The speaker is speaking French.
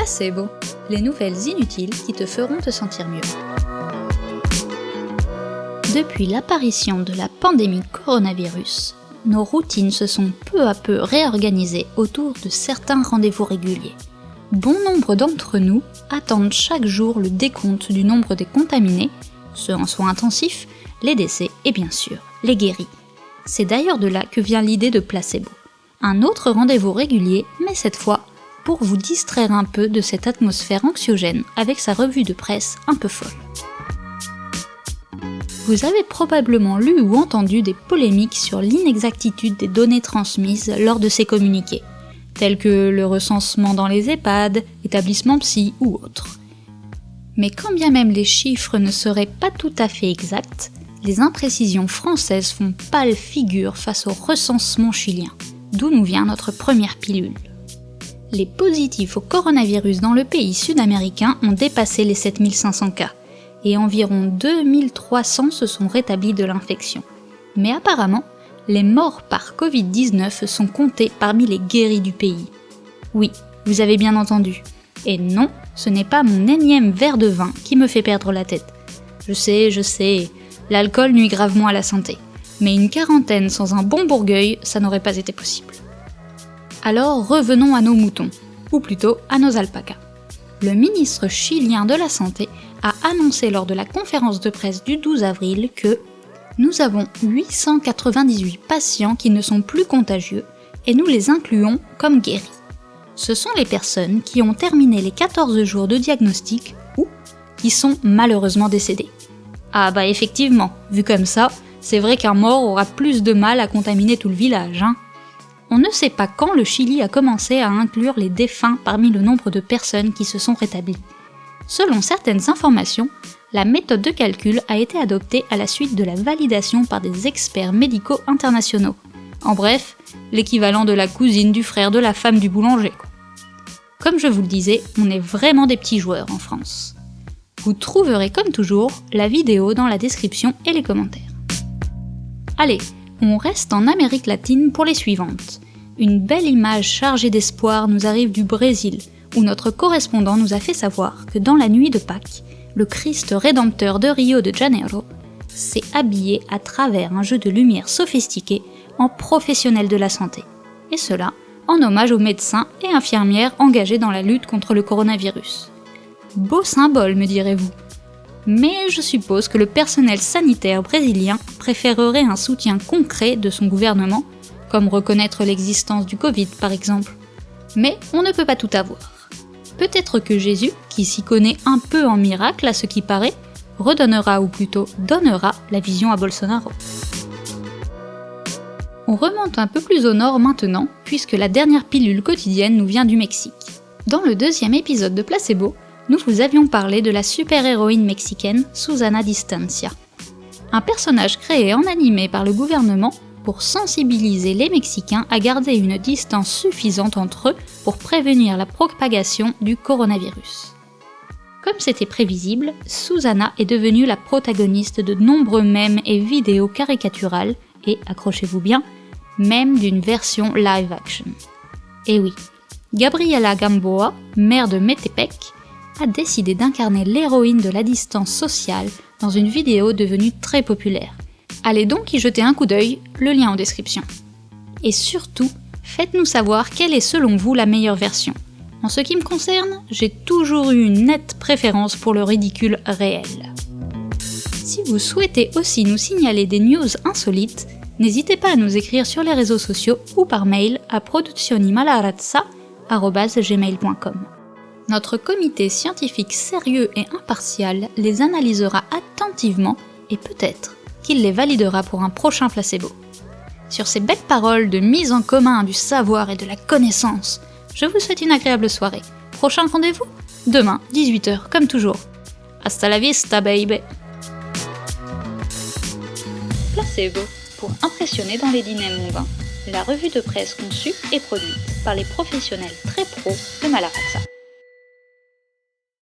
Placebo, les nouvelles inutiles qui te feront te sentir mieux. Depuis l'apparition de la pandémie coronavirus, nos routines se sont peu à peu réorganisées autour de certains rendez-vous réguliers. Bon nombre d'entre nous attendent chaque jour le décompte du nombre des contaminés, ceux en soins intensifs, les décès et bien sûr, les guéris. C'est d'ailleurs de là que vient l'idée de Placebo. Un autre rendez-vous régulier, mais cette fois, pour vous distraire un peu de cette atmosphère anxiogène avec sa revue de presse un peu folle. Vous avez probablement lu ou entendu des polémiques sur l'inexactitude des données transmises lors de ces communiqués, tels que le recensement dans les EHPAD, établissements psy ou autres. Mais quand bien même les chiffres ne seraient pas tout à fait exacts, les imprécisions françaises font pâle figure face au recensement chilien, d'où nous vient notre première pilule. Les positifs au coronavirus dans le pays sud-américain ont dépassé les 7500 cas, et environ 2300 se sont rétablis de l'infection. Mais apparemment, les morts par Covid-19 sont comptés parmi les guéris du pays. Oui, vous avez bien entendu. Et non, ce n'est pas mon énième verre de vin qui me fait perdre la tête. Je sais, l'alcool nuit gravement à la santé. Mais une quarantaine sans un bon Bourgueil, ça n'aurait pas été possible. Alors revenons à nos moutons, ou plutôt à nos alpacas. Le ministre chilien de la Santé a annoncé lors de la conférence de presse du 12 avril que nous avons 898 patients qui ne sont plus contagieux et nous les incluons comme guéris. Ce sont les personnes qui ont terminé les 14 jours de diagnostic ou qui sont malheureusement décédées. Ah bah effectivement, vu comme ça, c'est vrai qu'un mort aura plus de mal à contaminer tout le village, hein. On ne sait pas quand le Chili a commencé à inclure les défunts parmi le nombre de personnes qui se sont rétablies. Selon certaines informations, la méthode de calcul a été adoptée à la suite de la validation par des experts médicaux internationaux. En bref, l'équivalent de la cousine du frère de la femme du boulanger, quoi. Comme je vous le disais, on est vraiment des petits joueurs en France. Vous trouverez comme toujours la vidéo dans la description et les commentaires. Allez, on reste en Amérique latine pour les suivantes. Une belle image chargée d'espoir nous arrive du Brésil, où notre correspondant nous a fait savoir que dans la nuit de Pâques, le Christ rédempteur de Rio de Janeiro s'est habillé à travers un jeu de lumière sophistiqué en professionnel de la santé. Et cela en hommage aux médecins et infirmières engagés dans la lutte contre le coronavirus. Beau symbole, me direz-vous. Mais je suppose que le personnel sanitaire brésilien préférerait un soutien concret de son gouvernement, comme reconnaître l'existence du Covid par exemple. Mais on ne peut pas tout avoir. Peut-être que Jésus, qui s'y connaît un peu en miracle à ce qui paraît, redonnera ou plutôt donnera la vision à Bolsonaro. On remonte un peu plus au nord maintenant, puisque la dernière pilule quotidienne nous vient du Mexique. Dans le deuxième épisode de Placebo, nous vous avions parlé de la super-héroïne mexicaine Susana Distancia. Un personnage créé en animé par le gouvernement pour sensibiliser les Mexicains à garder une distance suffisante entre eux pour prévenir la propagation du coronavirus. Comme c'était prévisible, Susana est devenue la protagoniste de nombreux mèmes et vidéos caricaturales et, accrochez-vous bien, même d'une version live action. Et oui, Gabriela Gamboa, maire de Metepec, a décidé d'incarner l'héroïne de la distance sociale dans une vidéo devenue très populaire. Allez donc y jeter un coup d'œil, le lien en description. Et surtout, faites-nous savoir quelle est selon vous la meilleure version. En ce qui me concerne, j'ai toujours eu une nette préférence pour le ridicule réel. Si vous souhaitez aussi nous signaler des news insolites, n'hésitez pas à nous écrire sur les réseaux sociaux ou par mail à produzionimalarrazza@gmail.com. Notre comité scientifique sérieux et impartial les analysera attentivement et peut-être qu'il les validera pour un prochain placebo. Sur ces belles paroles de mise en commun du savoir et de la connaissance, je vous souhaite une agréable soirée. Prochain rendez-vous ? Demain, 18h, comme toujours. Hasta la vista, baby. Placebo, pour impressionner dans les dîners mondains. La revue de presse conçue et produite par les professionnels très pros de Malarazza.